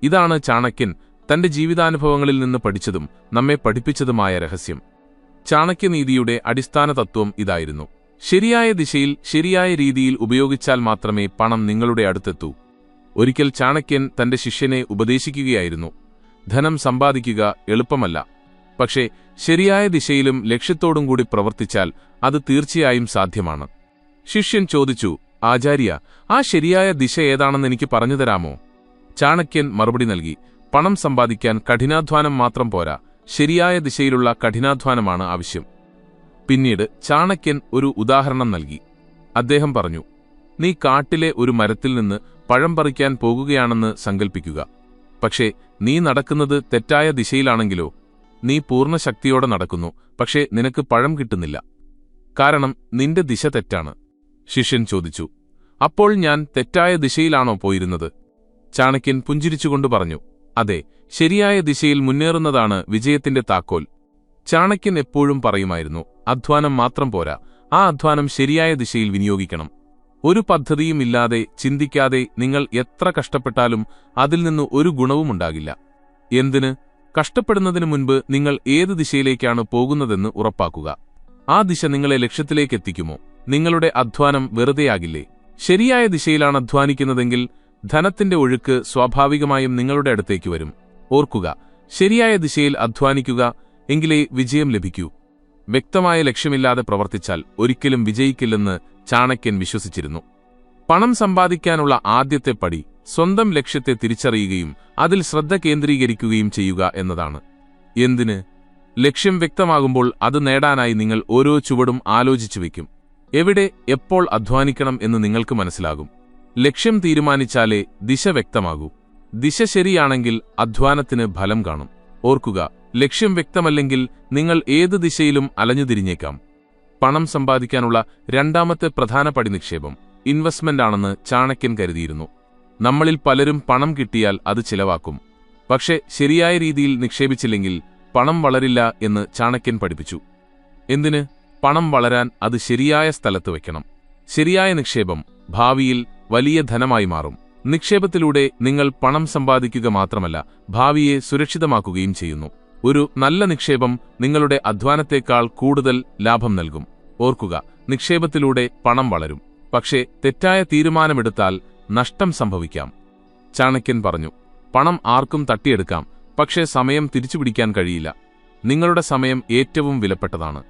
ഇതാണ് ചാണക്യൻ തന്റെ ജീവിതാനുഭവങ്ങളിൽ നിന്ന് പഠിച്ചതും നമ്മെ പഠിപ്പിച്ചതുമായ രഹസ്യം. ചാണക്യനീതിയുടെ അടിസ്ഥാന തത്വം ഇതായിരുന്നു: ശരിയായ ദിശയിൽ ശരിയായ രീതിയിൽ ഉപയോഗിച്ചാൽ മാത്രമേ പണം നിങ്ങളുടെ അടുത്തെത്തൂ. ഒരിക്കൽ ചാണക്യൻ തന്റെ ശിഷ്യനെ ഉപദേശിക്കുകയായിരുന്നു, ധനം സമ്പാദിക്കുക എളുപ്പമല്ല, പക്ഷേ ശരിയായ ദിശയിലും ലക്ഷ്യത്തോടും കൂടി പ്രവർത്തിച്ചാൽ അത് തീർച്ചയായും സാധ്യമാണ്. ശിഷ്യൻ ചോദിച്ചു, ആചാര്യ, ആ ശരിയായ ദിശ ഏതാണെന്ന് എനിക്ക് പറഞ്ഞുതരാമോ? ചാണക്യൻ മറുപടി നൽകി, പണം സമ്പാദിക്കാൻ കഠിനാധ്വാനം മാത്രം പോരാ, ശരിയായ ദിശയിലുള്ള കഠിനാധ്വാനമാണ് ആവശ്യം. പിന്നീട് ചാണക്യൻ ഒരു ഉദാഹരണം നൽകി. അദ്ദേഹം പറഞ്ഞു, നീ കാട്ടിലെ ഒരു മരത്തിൽ നിന്ന് പഴം പറിക്കാൻ പോകുകയാണെന്ന് സങ്കൽപ്പിക്കുക. പക്ഷേ നീ നടക്കുന്നത് തെറ്റായ ദിശയിലാണെങ്കിലോ? നീ പൂർണ്ണ ശക്തിയോടെ നടക്കുന്നു, പക്ഷേ നിനക്ക് പഴം കിട്ടുന്നില്ല. കാരണം നിന്റെ ദിശ തെറ്റാണ്. ശിഷ്യൻ ചോദിച്ചു, അപ്പോൾ ഞാൻ തെറ്റായ ദിശയിലാണോ പോയിരുന്നത്? ചാണക്യൻ പുഞ്ചിരിച്ചുകൊണ്ട് പറഞ്ഞു, അതെ, ശരിയായ ദിശയിൽ മുന്നേറുന്നതാണ് വിജയത്തിന്റെ താക്കോൽ. ചാണക്യൻ എപ്പോഴും പറയുമായിരുന്നു, അധ്വാനം മാത്രം പോരാ, ആ അധ്വാനം ശരിയായ ദിശയിൽ വിനിയോഗിക്കണം. ഒരു പദ്ധതിയും ഇല്ലാതെ, ചിന്തിക്കാതെ നിങ്ങൾ എത്ര കഷ്ടപ്പെട്ടാലും അതിൽ നിന്ന് ഒരു ഗുണവുമുണ്ടാകില്ല. എന്തിന്? കഷ്ടപ്പെടുന്നതിനു മുൻപ് നിങ്ങൾ ഏത് ദിശയിലേക്കാണ് പോകുന്നതെന്ന് ഉറപ്പാക്കുക. ആ ദിശ നിങ്ങളെ ലക്ഷ്യത്തിലേക്കെത്തിക്കുമോ? നിങ്ങളുടെ അധ്വാനം വെറുതെയാകില്ലേ? ശരിയായ ദിശയിലാണ് അധ്വാനിക്കുന്നതെങ്കിൽ ധനത്തിന്റെ ഒഴുക്ക് സ്വാഭാവികമായും നിങ്ങളുടെ അടുത്തേക്ക് വരും. ഓർക്കുക, ശരിയായ ദിശയിൽ അധ്വാനിക്കുക, എങ്കിലേ വിജയം ലഭിക്കൂ. വ്യക്തമായ ലക്ഷ്യമില്ലാതെ പ്രവർത്തിച്ചാൽ ഒരിക്കലും വിജയിക്കില്ലെന്ന് ചാണക്യൻ വിശ്വസിച്ചിരുന്നു. പണം സമ്പാദിക്കാനുള്ള ആദ്യത്തെ പടി സ്വന്തം ലക്ഷ്യത്തെ തിരിച്ചറിയുകയും അതിൽ ശ്രദ്ധ കേന്ദ്രീകരിക്കുകയും ചെയ്യുക എന്നതാണ്. എന്തിന്? ലക്ഷ്യം വ്യക്തമാകുമ്പോൾ അത് നേടാനായി നിങ്ങൾ ഓരോ ചുവടും ആലോചിച്ചു വയ്ക്കും. എവിടെ, എപ്പോൾ അധ്വാനിക്കണം എന്ന് നിങ്ങൾക്ക് മനസ്സിലാകും. ലക്ഷ്യം തീരുമാനിച്ചാലേ ദിശ വ്യക്തമാകൂ. ദിശ ശരിയാണെങ്കിൽ അധ്വാനത്തിന് ഫലം കാണും. ഓർക്കുക, ലക്ഷ്യം വ്യക്തമല്ലെങ്കിൽ നിങ്ങൾ ഏത് ദിശയിലും അലഞ്ഞുതിരിഞ്ഞേക്കാം. പണം സമ്പാദിക്കാനുള്ള രണ്ടാമത്തെ പ്രധാന പടി നിക്ഷേപം, ഇൻവെസ്റ്റ്മെന്റ് ആണെന്ന് ചാണക്യൻ കരുതിയിരുന്നു. നമ്മളിൽ പലരും പണം കിട്ടിയാൽ അത് ചിലവാക്കും. പക്ഷേ ശരിയായ രീതിയിൽ നിക്ഷേപിച്ചില്ലെങ്കിൽ പണം വളരില്ല എന്ന് ചാണക്യൻ പഠിപ്പിച്ചു. എന്തിന്? പണം വളരാൻ അത് ശരിയായ സ്ഥലത്ത് വയ്ക്കണം. ശരിയായ നിക്ഷേപം ഭാവിയിൽ വലിയ ധനമായി മാറും. നിക്ഷേപത്തിലൂടെ നിങ്ങൾ പണം സമ്പാദിക്കുക മാത്രമല്ല, ഭാവിയെ സുരക്ഷിതമാക്കുകയും ചെയ്യുന്നു. ഒരു നല്ല നിക്ഷേപം നിങ്ങളുടെ അധ്വാനത്തേക്കാൾ കൂടുതൽ ലാഭം നൽകും. ഓർക്കുക, നിക്ഷേപത്തിലൂടെ പണം വളരും. പക്ഷേ തെറ്റായ തീരുമാനമെടുത്താൽ നഷ്ടം സംഭവിക്കാം. ചാണക്യൻ പറഞ്ഞു, പണം ആർക്കും തട്ടിയെടുക്കാം, പക്ഷേ സമയം തിരിച്ചുപിടിക്കാൻ കഴിയില്ല. നിങ്ങളുടെ സമയം ഏറ്റവും വിലപ്പെട്ടതാണ്.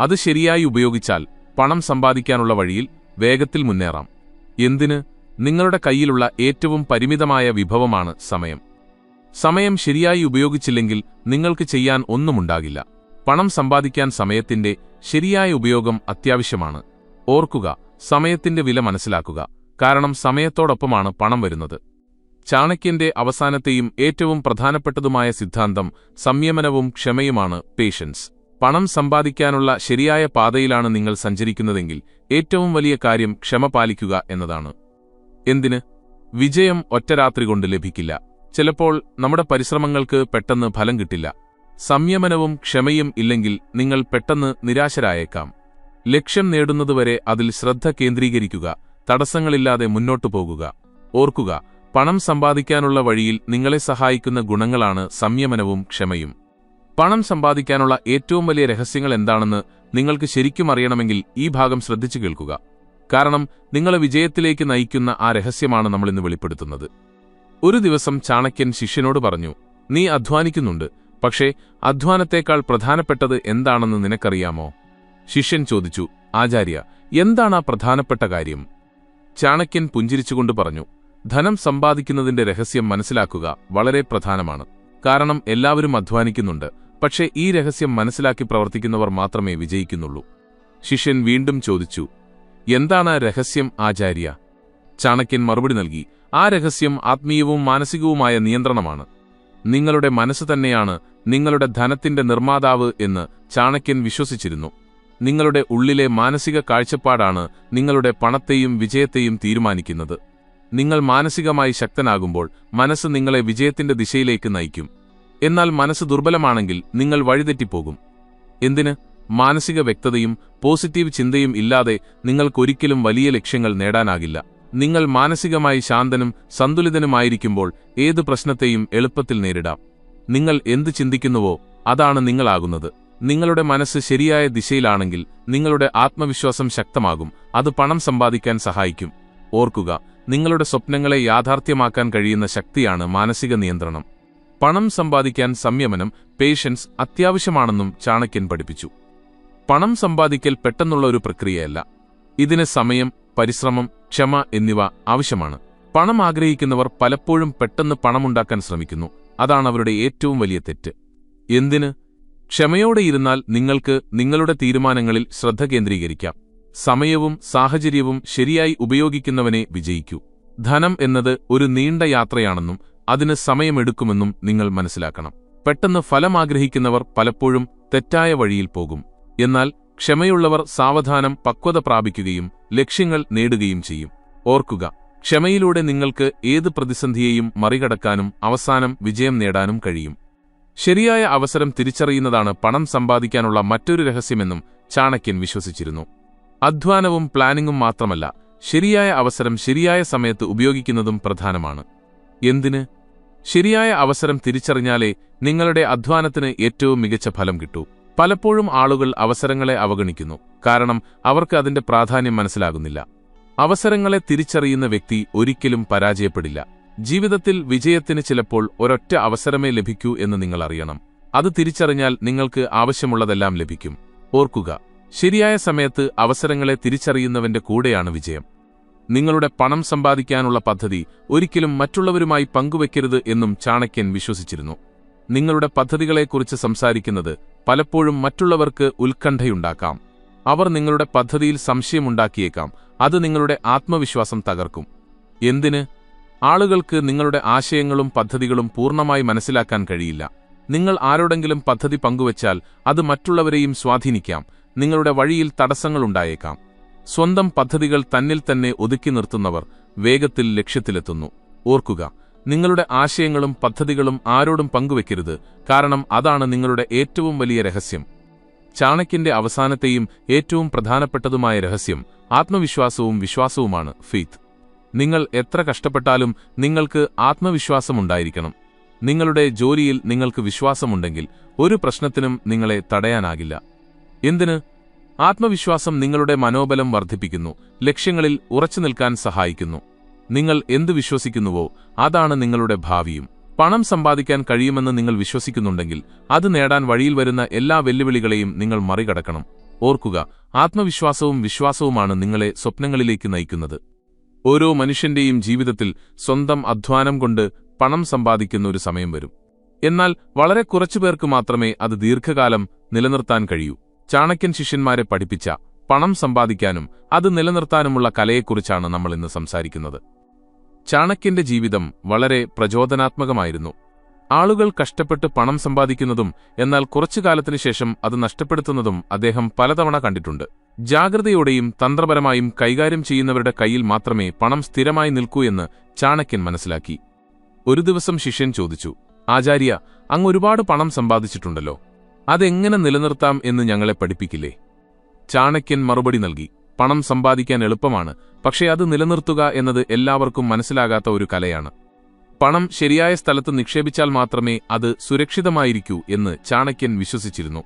അത് ശരിയായി ഉപയോഗിച്ചാൽ പണം സമ്പാദിക്കാനുള്ള വഴിയിൽ വേഗത്തിൽ മുന്നേറാം. എന്തിന്? നിങ്ങളുടെ കയ്യിലുള്ള ഏറ്റവും പരിമിതമായ വിഭവമാണ് സമയം. സമയം ശരിയായി ഉപയോഗിച്ചില്ലെങ്കിൽ നിങ്ങൾക്ക് ചെയ്യാൻ ഒന്നുമുണ്ടാകില്ല. പണം സമ്പാദിക്കാൻ സമയത്തിന്റെ ശരിയായ ഉപയോഗം അത്യാവശ്യമാണ്. ഓർക്കുക, സമയത്തിന്റെ വില മനസ്സിലാക്കുക. കാരണം സമയത്തോടൊപ്പമാണ് പണം വരുന്നത്. ചാണക്യന്റെ അവസാനത്തെയും ഏറ്റവും പ്രധാനപ്പെട്ടതുമായ സിദ്ധാന്തം സംയമനവും ക്ഷമയുമാണ്, പേഷ്യൻസ്. പണം സമ്പാദിക്കാനുള്ള ശരിയായ പാതയിലാണ് നിങ്ങൾ സഞ്ചരിക്കുന്നതെങ്കിൽ ഏറ്റവും വലിയ കാര്യം ക്ഷമ പാലിക്കുക എന്നതാണ്. എന്തിന്? വിജയം ഒറ്റ രാത്രി കൊണ്ട് ലഭിക്കില്ല. ചിലപ്പോൾ നമ്മുടെ പരിശ്രമങ്ങൾക്ക് പെട്ടെന്ന് ഫലം കിട്ടില്ല. സംയമനവും ക്ഷമയും ഇല്ലെങ്കിൽ നിങ്ങൾ പെട്ടെന്ന് നിരാശരായേക്കാം. ലക്ഷ്യം നേടുന്നതുവരെ അതിൽ ശ്രദ്ധ കേന്ദ്രീകരിക്കുക, തടസ്സങ്ങളില്ലാതെ മുന്നോട്ടു പോകുക. ഓർക്കുക, പണം സമ്പാദിക്കാനുള്ള വഴിയിൽ നിങ്ങളെ സഹായിക്കുന്ന ഗുണങ്ങളാണ് സംയമനവും ക്ഷമയും. പണം സമ്പാദിക്കാനുള്ള ഏറ്റവും വലിയ രഹസ്യങ്ങൾ എന്താണെന്ന് നിങ്ങൾക്ക് ശരിക്കും അറിയണമെങ്കിൽ ഈ ഭാഗം ശ്രദ്ധിച്ചു കേൾക്കുക. കാരണം നിങ്ങളെ വിജയത്തിലേക്ക് നയിക്കുന്ന ആ രഹസ്യമാണ് നമ്മളിന്ന് വെളിപ്പെടുത്തുന്നത്. ഒരു ദിവസം ചാണക്യൻ ശിഷ്യനോട് പറഞ്ഞു, നീ അധ്വാനിക്കുന്നുണ്ട്, പക്ഷേ അധ്വാനത്തേക്കാൾ പ്രധാനപ്പെട്ടത് എന്താണെന്ന് നിനക്കറിയാമോ? ശിഷ്യൻ ചോദിച്ചു, ആചാര്യ, എന്താണ് ആ പ്രധാനപ്പെട്ട കാര്യം? ചാണക്യൻ പുഞ്ചിരിച്ചുകൊണ്ട് പറഞ്ഞു, ധനം സമ്പാദിക്കുന്നതിന്റെ രഹസ്യം മനസ്സിലാക്കുക വളരെ പ്രധാനമാണ്. കാരണം എല്ലാവരും അധ്വാനിക്കുന്നുണ്ട്, പക്ഷേ ഈ രഹസ്യം മനസ്സിലാക്കി പ്രവർത്തിക്കുന്നവർ മാത്രമേ വിജയിക്കുന്നുള്ളൂ. ശിഷ്യൻ വീണ്ടും ചോദിച്ചു, എന്താണ് രഹസ്യം ആചാര്യ? ചാണക്യൻ മറുപടി നൽകി, ആ രഹസ്യം ആത്മീയവും മാനസികവുമായ നിയന്ത്രണമാണ്. നിങ്ങളുടെ മനസ്സ് തന്നെയാണ് നിങ്ങളുടെ ധനത്തിന്റെ നിർമ്മാതാവ് എന്ന് ചാണക്യൻ വിശ്വസിച്ചിരുന്നു. നിങ്ങളുടെ ഉള്ളിലെ മാനസിക കാഴ്ചപ്പാടാണ് നിങ്ങളുടെ പണത്തെയും വിജയത്തെയും തീരുമാനിക്കുന്നത്. നിങ്ങൾ മാനസികമായി ശക്തനാകുമ്പോൾ മനസ്സ് നിങ്ങളെ വിജയത്തിന്റെ ദിശയിലേക്ക് നയിക്കും. എന്നാൽ മനസ്സ് ദുർബലമാണെങ്കിൽ നിങ്ങൾ വഴിതെറ്റിപ്പോകും. എന്തിന്? മാനസിക വ്യക്തതയും പോസിറ്റീവ് ചിന്തയും ഇല്ലാതെ നിങ്ങൾക്കൊരിക്കലും വലിയ ലക്ഷ്യങ്ങൾ നേടാനാകില്ല. നിങ്ങൾ മാനസികമായി ശാന്തനും സന്തുലിതനുമായിരിക്കുമ്പോൾ ഏത് പ്രശ്നത്തെയും എളുപ്പത്തിൽ നേരിടാം. നിങ്ങൾ എന്ത് ചിന്തിക്കുന്നുവോ അതാണ് നിങ്ങളാകുന്നത്. നിങ്ങളുടെ മനസ്സ് ശരിയായ ദിശയിലാണെങ്കിൽ നിങ്ങളുടെ ആത്മവിശ്വാസം ശക്തമാകും. അത് പണം സമ്പാദിക്കാൻ സഹായിക്കും. ഓർക്കുക, നിങ്ങളുടെ സ്വപ്നങ്ങളെ യാഥാർത്ഥ്യമാക്കാൻ കഴിയുന്ന ശക്തിയാണ് മാനസിക നിയന്ത്രണം. പണം സമ്പാദിക്കാൻ സംയമനം, പേഷ്യൻസ് അത്യാവശ്യമാണെന്നും ചാണക്യൻ പഠിപ്പിച്ചു. പണം സമ്പാദിക്കൽ പെട്ടെന്നുള്ള ഒരു പ്രക്രിയയല്ല. ഇതിന് സമയം, പരിശ്രമം, ക്ഷമ എന്നിവ ആവശ്യമാണ്. പണം ആഗ്രഹിക്കുന്നവർ പലപ്പോഴും പെട്ടെന്ന് പണമുണ്ടാക്കാൻ ശ്രമിക്കുന്നു. അതാണ് അവരുടെ ഏറ്റവും വലിയ തെറ്റ്. എന്തിന്? ക്ഷമയോടെ ഇരുന്നാൽ നിങ്ങൾക്ക് നിങ്ങളുടെ തീരുമാനങ്ങളിൽ ശ്രദ്ധ കേന്ദ്രീകരിക്കാം. സമയവും സാഹചര്യവും ശരിയായി ഉപയോഗിക്കുന്നവനെ വിജയിക്കൂ. ധനം എന്നത് ഒരു നീണ്ട യാത്രയാണെന്നും അതിന് സമയമെടുക്കുമെന്നും നിങ്ങൾ മനസ്സിലാക്കണം. പെട്ടെന്ന് ഫലം ആഗ്രഹിക്കുന്നവർ പലപ്പോഴും തെറ്റായ വഴിയിൽ പോകും. എന്നാൽ ക്ഷമയുള്ളവർ സാവധാനം പക്വത പ്രാപിക്കുകയും ലക്ഷ്യങ്ങൾ നേടുകയും ചെയ്യും. ഓർക്കുക, ക്ഷമയിലൂടെ നിങ്ങൾക്ക് ഏത് പ്രതിസന്ധിയെയും മറികടക്കാനും അവസാനം വിജയം നേടാനും കഴിയും. ശരിയായ അവസരം തിരിച്ചറിയുന്നതാണ് പണം സമ്പാദിക്കാനുള്ള മറ്റൊരു രഹസ്യമെന്നും ചാണക്യൻ വിശ്വസിച്ചിരുന്നു. അധ്വാനവും പ്ലാനിങ്ങും മാത്രമല്ല, ശരിയായ അവസരം ശരിയായ സമയത്ത് ഉപയോഗിക്കുന്നതും പ്രധാനമാണ്. എന്തിന്? ശരിയായ അവസരം തിരിച്ചറിഞ്ഞാലേ നിങ്ങളുടെ അധ്വാനത്തിന് ഏറ്റവും മികച്ച ഫലം കിട്ടൂ. പലപ്പോഴും ആളുകൾ അവസരങ്ങളെ അവഗണിക്കുന്നു, കാരണം അവർക്ക് അതിന്റെ പ്രാധാന്യം മനസ്സിലാകുന്നില്ല. അവസരങ്ങളെ തിരിച്ചറിയുന്ന വ്യക്തി ഒരിക്കലും പരാജയപ്പെടില്ല. ജീവിതത്തിൽ വിജയത്തിന് ചിലപ്പോൾ ഒരൊറ്റ അവസരമേ ലഭിക്കൂ എന്ന് നിങ്ങൾ അറിയണം. അത് തിരിച്ചറിഞ്ഞാൽ നിങ്ങൾക്ക് ആവശ്യമുള്ളതെല്ലാം ലഭിക്കും. ഓർക്കുക, ശരിയായ സമയത്ത് അവസരങ്ങളെ തിരിച്ചറിയുന്നവന്റെ കൂടെയാണ് വിജയം. നിങ്ങളുടെ പണം സമ്പാദിക്കാനുള്ള പദ്ധതി ഒരിക്കലും മറ്റുള്ളവരുമായി പങ്കുവെക്കരുത് എന്നും ചാണക്യൻ വിശ്വസിച്ചിരുന്നു. നിങ്ങളുടെ പദ്ധതികളെക്കുറിച്ച് സംസാരിക്കുന്നത് പലപ്പോഴും മറ്റുള്ളവർക്ക് ഉത്കണ്ഠയുണ്ടാക്കാം. അവർ നിങ്ങളുടെ പദ്ധതിയിൽ സംശയമുണ്ടാക്കിയേക്കാം. അത് നിങ്ങളുടെ ആത്മവിശ്വാസം തകർക്കും. എന്തിന്? ആളുകൾക്ക് നിങ്ങളുടെ ആശയങ്ങളും പദ്ധതികളും പൂർണ്ണമായി മനസ്സിലാക്കാൻ കഴിയില്ല. നിങ്ങൾ ആരോടെങ്കിലും പദ്ധതി പങ്കുവച്ചാൽ അത് മറ്റുള്ളവരെയും സ്വാധീനിക്കാം, നിങ്ങളുടെ വഴിയിൽ തടസ്സങ്ങളുണ്ടായേക്കാം. സ്വന്തം പദ്ധതികൾ തന്നിൽ തന്നെ ഒതുക്കി നിർത്തുന്നവർ വേഗത്തിൽ ലക്ഷ്യത്തിലെത്തുന്നു. ഓർക്കുക, നിങ്ങളുടെ ആശയങ്ങളും പദ്ധതികളും ആരോടും പങ്കുവെക്കരുത്, കാരണം അതാണ് നിങ്ങളുടെ ഏറ്റവും വലിയ രഹസ്യം. ചാണക്യന്റെ അവസാനത്തെയും ഏറ്റവും പ്രധാനപ്പെട്ടതുമായ രഹസ്യം ആത്മവിശ്വാസവും വിശ്വാസവുമാണ്. ഫെയ്ത്ത്. നിങ്ങൾ എത്ര കഷ്ടപ്പെട്ടാലും നിങ്ങൾക്ക് ആത്മവിശ്വാസമുണ്ടായിരിക്കണം. നിങ്ങളുടെ ജോലിയിൽ നിങ്ങൾക്ക് വിശ്വാസമുണ്ടെങ്കിൽ ഒരു പ്രശ്നത്തിനും നിങ്ങളെ തടയാനാകില്ല. എന്തിന്? ആത്മവിശ്വാസം നിങ്ങളുടെ മനോബലം വർദ്ധിപ്പിക്കുന്നു, ലക്ഷ്യങ്ങളിൽ ഉറച്ചുനിൽക്കാൻ സഹായിക്കുന്നു. നിങ്ങൾ എന്തു വിശ്വസിക്കുന്നുവോ അതാണ് നിങ്ങളുടെ ഭാവിയും. പണം സമ്പാദിക്കാൻ കഴിയുമെന്ന് നിങ്ങൾ വിശ്വസിക്കുന്നുണ്ടെങ്കിൽ അത് നേടാൻ വഴിയിൽ വരുന്ന എല്ലാ വെല്ലുവിളികളെയും നിങ്ങൾ മറികടക്കണം. ഓർക്കുക, ആത്മവിശ്വാസവും വിശ്വാസവുമാണ് നിങ്ങളെ സ്വപ്നങ്ങളിലേക്ക് നയിക്കുന്നത്. ഓരോ മനുഷ്യന്റെയും ജീവിതത്തിൽ സ്വന്തം അധ്വാനം കൊണ്ട് പണം സമ്പാദിക്കുന്ന ഒരു സമയം വരും. എന്നാൽ വളരെ കുറച്ചുപേർക്ക് മാത്രമേ അത് ദീർഘകാലം നിലനിർത്താൻ കഴിയൂ. ചാണക്യൻ ശിഷ്യന്മാരെ പഠിപ്പിച്ച പണം സമ്പാദിക്കാനും അത് നിലനിർത്താനുമുള്ള കലയെക്കുറിച്ചാണ് നമ്മൾ ഇന്ന് സംസാരിക്കുന്നത്. ചാണക്യന്റെ ജീവിതം വളരെ പ്രചോദനാത്മകമായിരുന്നു. ആളുകൾ കഷ്ടപ്പെട്ട് പണം സമ്പാദിക്കുന്നതും എന്നാൽ കുറച്ചുകാലത്തിനു ശേഷം അത് നഷ്ടപ്പെടുത്തുന്നതും അദ്ദേഹം പലതവണ കണ്ടിട്ടുണ്ട്. ജാഗ്രതയോടെയും തന്ത്രപരമായും കൈകാര്യം ചെയ്യുന്നവരുടെ കയ്യിൽ മാത്രമേ പണം സ്ഥിരമായി നിൽക്കൂ എന്ന് ചാണക്യൻ മനസ്സിലാക്കി. ഒരു ദിവസം ശിഷ്യൻ ചോദിച്ചു, ആചാര്യ, അങ്ങ് ഒരുപാട് പണം സമ്പാദിച്ചിട്ടുണ്ടല്ലോ, അതെങ്ങനെ നിലനിർത്താം എന്ന് ഞങ്ങളെ പഠിപ്പിക്കില്ലേ? ചാണക്യൻ മറുപടി നൽകി, പണം സമ്പാദിക്കാൻ എളുപ്പമാണ്, പക്ഷേ അത് നിലനിർത്തുക എന്നത് എല്ലാവർക്കും മനസ്സിലാകാത്ത ഒരു കലയാണ്. പണം ശരിയായ സ്ഥലത്ത് നിക്ഷേപിച്ചാൽ മാത്രമേ അത് സുരക്ഷിതമായിരിക്കൂ എന്ന് ചാണക്യൻ വിശ്വസിച്ചിരുന്നു.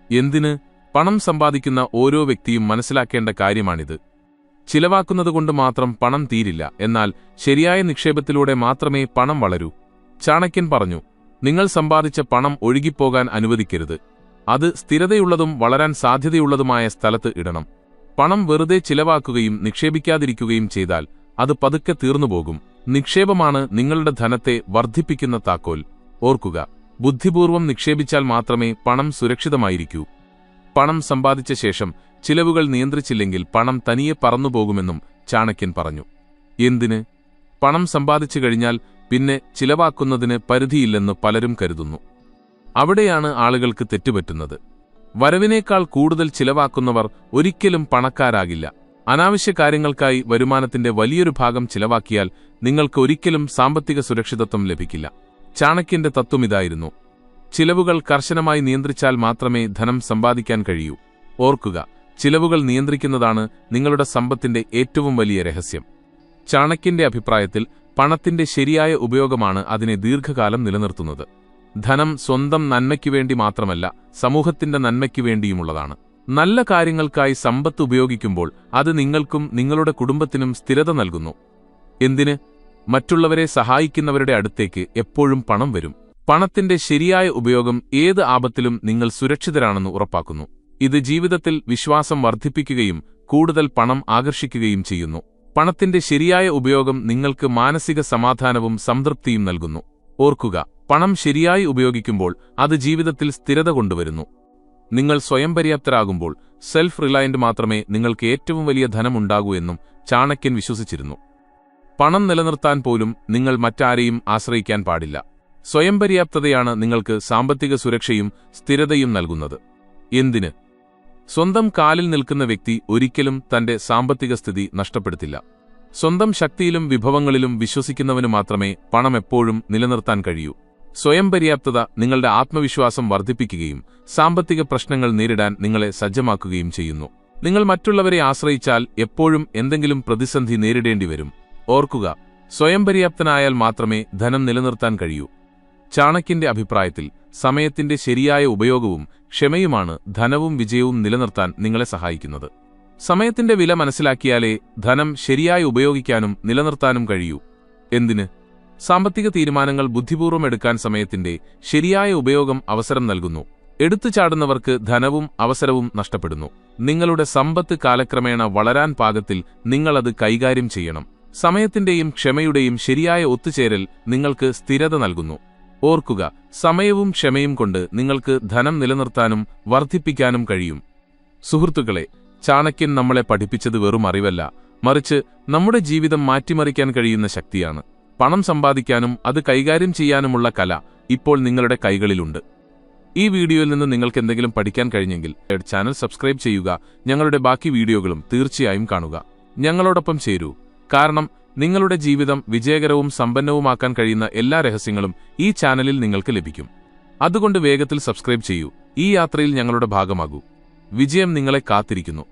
എന്തിന്? പണം സമ്പാദിക്കുന്ന ഓരോ വ്യക്തിയും മനസ്സിലാക്കേണ്ട കാര്യമാണിത്. ചിലവാക്കുന്നതുകൊണ്ട് മാത്രം പണം തീരില്ല, എന്നാൽ ശരിയായ നിക്ഷേപത്തിലൂടെ മാത്രമേ പണം വളരൂ. ചാണക്യൻ പറഞ്ഞു, നിങ്ങൾ സമ്പാദിച്ച പണം ഒഴുകിപ്പോകാൻ അനുവദിക്കരുത്. അത് സ്ഥിരതയുള്ളതും വളരാൻ സാധ്യതയുള്ളതുമായ സ്ഥലത്ത് ഇടണം. പണം വെറുതെ ചിലവാക്കുകയും നിക്ഷേപിക്കാതിരിക്കുകയും ചെയ്താൽ അത് പതുക്കെ തീർന്നുപോകും. നിക്ഷേപമാണ് നിങ്ങളുടെ ധനത്തെ വർദ്ധിപ്പിക്കുന്ന താക്കോൽ. ഓർക്കുക, ബുദ്ധിപൂർവം നിക്ഷേപിച്ചാൽ മാത്രമേ പണം സുരക്ഷിതമായിരിക്കൂ. പണം സമ്പാദിച്ച ശേഷം ചിലവുകൾ നിയന്ത്രിച്ചില്ലെങ്കിൽ പണം തനിയെ പറന്നുപോകുമെന്നും ചാണക്യൻ പറഞ്ഞു. എന്തിന്? പണം സമ്പാദിച്ചു കഴിഞ്ഞാൽ പിന്നെ ചിലവാക്കുന്നതിന് പരിധിയില്ലെന്ന് പലരും കരുതുന്നു. അവിടെയാണ് ആളുകൾക്ക് തെറ്റുപറ്റുന്നത്. വരവിനേക്കാൾ കൂടുതൽ ചിലവാക്കുന്നവർ ഒരിക്കലും പണക്കാരാകില്ല. അനാവശ്യ കാര്യങ്ങൾക്കായി വരുമാനത്തിന്റെ വലിയൊരു ഭാഗം ചിലവാക്കിയാൽ നിങ്ങൾക്ക് ഒരിക്കലും സാമ്പത്തിക സുരക്ഷിതത്വം ലഭിക്കില്ല. ചാണക്യന്റെ തത്വമിതായിരുന്നു. ചിലവുകൾ കർശനമായി നിയന്ത്രിച്ചാൽ മാത്രമേ ധനം സമ്പാദിക്കാൻ കഴിയൂ. ഓർക്കുക, ചിലവുകൾ നിയന്ത്രിക്കുന്നതാണ് നിങ്ങളുടെ സമ്പത്തിന്റെ ഏറ്റവും വലിയ രഹസ്യം. ചാണക്യന്റെ അഭിപ്രായത്തിൽ പണത്തിന്റെ ശരിയായ ഉപയോഗമാണ് അതിനെ ദീർഘകാലം നിലനിർത്തുന്നത്. ധനം സ്വന്തം നന്മയ്ക്കുവേണ്ടി മാത്രമല്ല, സമൂഹത്തിന്റെ നന്മയ്ക്കുവേണ്ടിയുമുള്ളതാണ്. നല്ല കാര്യങ്ങൾക്കായി സമ്പത്ത് ഉപയോഗിക്കുമ്പോൾ അത് നിങ്ങൾക്കും നിങ്ങളുടെ കുടുംബത്തിനും സ്ഥിരത നൽകുന്നു. എന്തിന്? മറ്റുള്ളവരെ സഹായിക്കുന്നവരുടെ അടുത്തേക്ക് എപ്പോഴും പണം വരും. പണത്തിന്റെ ശരിയായ ഉപയോഗം ഏത് ആപത്തിലും നിങ്ങൾ സുരക്ഷിതരാണെന്ന് ഉറപ്പാക്കുന്നു. ഇത് ജീവിതത്തിൽ വിശ്വാസം വർദ്ധിപ്പിക്കുകയും കൂടുതൽ പണം ആകർഷിക്കുകയും ചെയ്യുന്നു. പണത്തിന്റെ ശരിയായ ഉപയോഗം നിങ്ങൾക്ക് മാനസിക സമാധാനവും സംതൃപ്തിയും നൽകുന്നു. ഓർക്കുക, പണം ശരിയായി ഉപയോഗിക്കുമ്പോൾ അത് ജീവിതത്തിൽ സ്ഥിരത കൊണ്ടുവരുന്നു. നിങ്ങൾ സ്വയം പര്യാപ്തരാകുമ്പോൾ, സെൽഫ് റിലയന്റ് മാത്രമേ നിങ്ങൾക്ക് ഏറ്റവും വലിയ ധനമുണ്ടാകൂ എന്നും ചാണക്യൻ വിശ്വസിച്ചിരുന്നു. പണം നിലനിർത്താൻ പോലും നിങ്ങൾ മറ്റാരെയും ആശ്രയിക്കാൻ പാടില്ല. സ്വയം പര്യാപ്തതയാണ് നിങ്ങൾക്ക് സാമ്പത്തിക സുരക്ഷയും സ്ഥിരതയും നൽകുന്നത്. എന്തിന്? സ്വന്തം കാലിൽ നിൽക്കുന്ന വ്യക്തി ഒരിക്കലും തന്റെ സാമ്പത്തിക സ്ഥിതി നഷ്ടപ്പെടുത്തില്ല. സ്വന്തം ശക്തിയിലും വിഭവങ്ങളിലും വിശ്വസിക്കുന്നവന് മാത്രമേ പണം എപ്പോഴും നിലനിർത്താൻ കഴിയൂ. സ്വയം പര്യാപ്തത നിങ്ങളുടെ ആത്മവിശ്വാസം വർദ്ധിപ്പിക്കുകയും സാമ്പത്തിക പ്രശ്നങ്ങൾ നേരിടാൻ നിങ്ങളെ സജ്ജമാക്കുകയും ചെയ്യുന്നു. നിങ്ങൾ മറ്റുള്ളവരെ ആശ്രയിച്ചാൽ എപ്പോഴും എന്തെങ്കിലും പ്രതിസന്ധി നേരിടേണ്ടിവരും. ഓർക്കുക, സ്വയം പര്യാപ്തനായാൽ മാത്രമേ ധനം നിലനിർത്താൻ കഴിയൂ. ചാണക്യന്റെ അഭിപ്രായത്തിൽ സമയത്തിന്റെ ശരിയായ ഉപയോഗവും ക്ഷമയുമാണ് ധനവും വിജയവും നിലനിർത്താൻ നിങ്ങളെ സഹായിക്കുന്നത്. സമയത്തിന്റെ വില മനസ്സിലാക്കിയാലേ ധനം ശരിയായി ഉപയോഗിക്കാനും നിലനിർത്താനും കഴിയൂ. എന്തിന്? സാമ്പത്തിക തീരുമാനങ്ങൾ ബുദ്ധിപൂർവ്വം എടുക്കാൻ സമയത്തിന്റെ ശരിയായ ഉപയോഗം അവസരം നൽകുന്നു. എടുത്തുചാടുന്നവർക്ക് ധനവും അവസരവും നഷ്ടപ്പെടുന്നു. നിങ്ങളുടെ സമ്പത്ത് കാലക്രമേണ വളരാൻ പാകത്തിൽ നിങ്ങളത് കൈകാര്യം ചെയ്യണം. സമയത്തിന്റെയും ക്ഷമയുടെയും ശരിയായ ഒത്തുചേരൽ നിങ്ങൾക്ക് സ്ഥിരത നൽകുന്നു. ഓർക്കുക, സമയവും ക്ഷമയും കൊണ്ട് നിങ്ങൾക്ക് ധനം നിലനിർത്താനും വർദ്ധിപ്പിക്കാനും കഴിയും. സുഹൃത്തുക്കളെ, ചാണക്യൻ നമ്മളെ പഠിപ്പിച്ചത് വെറും അറിവല്ല, മറിച്ച് നമ്മുടെ ജീവിതം മാറ്റിമറിക്കാൻ കഴിയുന്ന ശക്തിയാണ്. പണം സമ്പാദിക്കാനും അത് കൈകാര്യം ചെയ്യാനുമുള്ള കല ഇപ്പോൾ നിങ്ങളുടെ കൈകളിലുണ്ട്. ഈ വീഡിയോയിൽ നിന്ന് നിങ്ങൾക്ക് എന്തെങ്കിലും പഠിക്കാൻ കഴിഞ്ഞെങ്കിൽ ചാനൽ സബ്സ്ക്രൈബ് ചെയ്യുക. ഞങ്ങളുടെ ബാക്കി വീഡിയോകളും തീർച്ചയായും കാണുക. ഞങ്ങളോടൊപ്പം ചേരൂ, കാരണം നിങ്ങളുടെ ജീവിതം വിജയകരവും സമ്പന്നവുമാക്കാൻ കഴിയുന്ന എല്ലാ രഹസ്യങ്ങളും ഈ ചാനലിൽ നിങ്ങൾക്ക് ലഭിക്കും. അതുകൊണ്ട് വേഗത്തിൽ സബ്സ്ക്രൈബ് ചെയ്യൂ. ഈ യാത്രയിൽ ഞങ്ങളുടെ ഭാഗമാകൂ. വിജയം നിങ്ങളെ കാത്തിരിക്കുന്നു.